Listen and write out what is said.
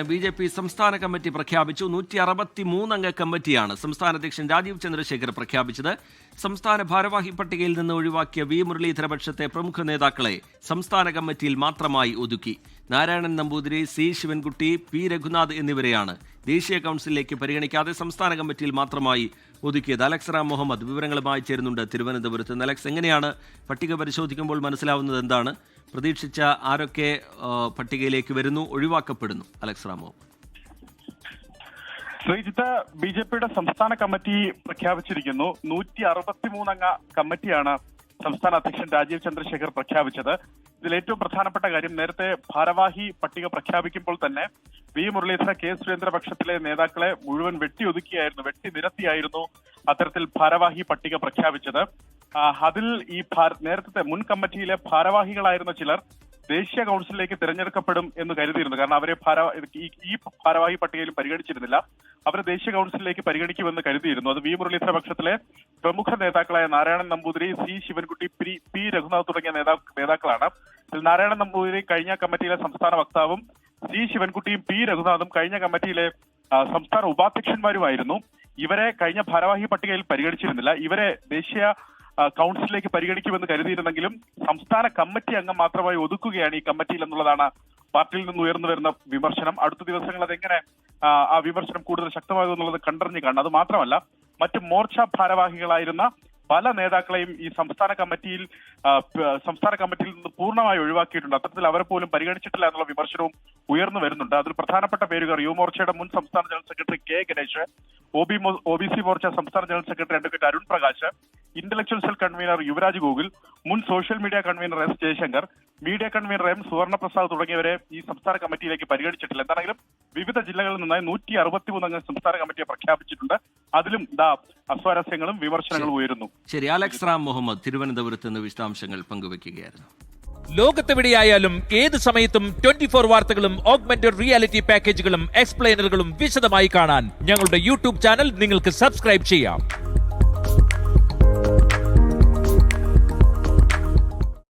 BJP. സംസ്ഥാന committee പ്രഖ്യാപിച്ചു. 163 അംഗ കമ്മിറ്റിയാണ് സംസ്ഥാന അധ്യക്ഷൻ രാജീവ് ചന്ദ്രശേഖർ പ്രഖ്യാപിച്ചത്. സംസ്ഥാന ഭാരവാഹി പട്ടികയിൽ നിന്ന് ഒഴിവാക്കിയ വി മുരളീധര പക്ഷത്തെ പ്രമുഖ നേതാക്കളെ സംസ്ഥാന കമ്മിറ്റിയിൽ മാത്രമായി ഒതുക്കി. നാരായണൻ നമ്പൂതിരി, സി ശിവൻകുട്ടി, പി രഘുനാഥ് എന്നിവരെയാണ് ദേശീയ കൗൺസിലിലേക്ക് പരിഗണിക്കാതെ സംസ്ഥാന കമ്മിറ്റിയിൽ മാത്രമായി ഒതുക്കിയത്. അലക്സ് റാം മുഹമ്മദ് വിവരങ്ങളുമായി ചേരുന്നുണ്ട് തിരുവനന്തപുരത്ത്. അലക്സ്, എങ്ങനെയാണ് പട്ടിക പരിശോധിക്കുമ്പോൾ മനസ്സിലാവുന്നത് എന്താണ്? പ്രതീക്ഷിച്ച ആരൊക്കെ പട്ടികയിലേക്ക് വരുന്നു, ഒഴിവാക്കപ്പെടുന്നു? അലക്സ് റാം മുഹമ്മദ്. ശ്രീജിത്ത്, ബി.ജെ.പിയുടെ സംസ്ഥാന കമ്മിറ്റി പ്രഖ്യാപിച്ചിരിക്കുന്നു. 163 അംഗ കമ്മിറ്റിയാണ് സംസ്ഥാന അധ്യക്ഷൻ രാജീവ് ചന്ദ്രശേഖർ പ്രഖ്യാപിച്ചത്. ഇതിൽ ഏറ്റവും പ്രധാനപ്പെട്ട കാര്യം, നേരത്തെ ഭാരവാഹി പട്ടിക പ്രഖ്യാപിക്കുമ്പോൾ തന്നെ വി മുരളീധര, കെ സുരേന്ദ്ര പക്ഷത്തിലെ നേതാക്കളെ മുഴുവൻ വെട്ടി നിരത്തിയായിരുന്നു അത്തരത്തിൽ ഭാരവാഹി പട്ടിക പ്രഖ്യാപിച്ചത്. അതിൽ ഈ നേരത്തെ മുൻ കമ്മിറ്റിയിലെ ഭാരവാഹികളായിരുന്ന ചിലർ ദേശീയ കൗൺസിലിലേക്ക് തിരഞ്ഞെടുക്കപ്പെടും എന്ന് കരുതിയിരുന്നു. കാരണം അവരെ ഈ ഭാരവാഹി പട്ടികയിലും പരിഗണിച്ചിരുന്നില്ല. അവരെ ദേശീയ കൗൺസിലിലേക്ക് പരിഗണിക്കുമെന്ന് കരുതിയിരുന്നു. അത് വി മുരളീധര പക്ഷത്തിലെ പ്രമുഖ നേതാക്കളായ നാരായണൻ നമ്പൂതിരി, സി ശിവൻകുട്ടി, പി രഘുനാഥ് തുടങ്ങിയ നേതാക്കളാണ്. ഇതിൽ നാരായണൻ നമ്പൂതിരി കഴിഞ്ഞ കമ്മിറ്റിയിലെ സംസ്ഥാന വക്താവും സി ശിവൻകുട്ടിയും പി രഘുനാഥും കഴിഞ്ഞ കമ്മിറ്റിയിലെ സംസ്ഥാന ഉപാധ്യക്ഷന്മാരുമായിരുന്നു. ഇവരെ കഴിഞ്ഞ ഭാരവാഹി പട്ടികയിൽ പരിഗണിച്ചിരുന്നില്ല. ഇവരെ ദേശീയ കൗൺസിലിലേക്ക് പരിഗണിക്കുമെന്ന് കരുതിയിരുന്നെങ്കിലും സംസ്ഥാന കമ്മിറ്റി അംഗം മാത്രമായി ഒതുക്കുകയാണ് ഈ കമ്മിറ്റിയിൽ എന്നുള്ളതാണ് പാർട്ടിയിൽ നിന്ന് ഉയർന്നു വരുന്ന വിമർശനം. അടുത്ത ദിവസങ്ങൾ അതെങ്ങനെ ആ വിമർശനം കൂടുതൽ ശക്തമാകുമെന്നുള്ളത് കണ്ടറിഞ്ഞു കാണണം. അത് മാത്രമല്ല, മറ്റ് മോർച്ച ഭാരവാഹികളായിരുന്ന പല നേതാക്കളെയും ഈ സംസ്ഥാന കമ്മിറ്റിയിൽ നിന്ന് പൂർണ്ണമായി ഒഴിവാക്കിയിട്ടുണ്ട്. അത്തരത്തിൽ അവരെ പോലും പരിഗണിച്ചിട്ടില്ല എന്നുള്ള വിമർശനവും ഉയർന്നു വരുന്നുണ്ട്. അതിൽ പ്രധാനപ്പെട്ട പേരുകൾ യുവമോർച്ചയുടെ മുൻ സംസ്ഥാന general secretary K Ganesh, OBC Morcha സംസ്ഥാന general secretary advocate Arun Prakash, intellectual cell convener Yuvaraj Gokul, മുൻ social media convener S Jayashankar, media convener M Suvarnaprasad തുടങ്ങിയവരെ ഈ സംസ്ഥാന കമ്മിറ്റിയിലേക്ക് പരിഗണിച്ചിട്ടില്ല. എന്താണെങ്കിലും വിവിധ ജില്ലകളിൽ നിന്നായി 163 അംഗ സംസ്ഥാന കമ്മിറ്റിയെ പ്രഖ്യാപിച്ചിട്ടുണ്ട്. അതിലും അസ്വാരസ്യങ്ങളും വിമർശനങ്ങളും ഉയരുന്നു. ശരി, അലക്സ് റാം മുഹമ്മദ് തിരുവനന്തപുരത്ത് നിന്ന് വിശദാംശങ്ങൾ പങ്കുവയ്ക്കുകയായിരുന്നു. ലോകത്തെവിടെയായാലും ഏത് സമയത്തും 24 വാർത്തകളും ഓഗ്മെന്റഡ് റിയാലിറ്റി പാക്കേജുകളും എക്സ്പ്ലെയിനറുകളും വിശദമായി കാണാൻ ഞങ്ങളുടെ യൂട്യൂബ് ചാനൽ നിങ്ങൾക്ക് സബ്സ്ക്രൈബ് ചെയ്യാം.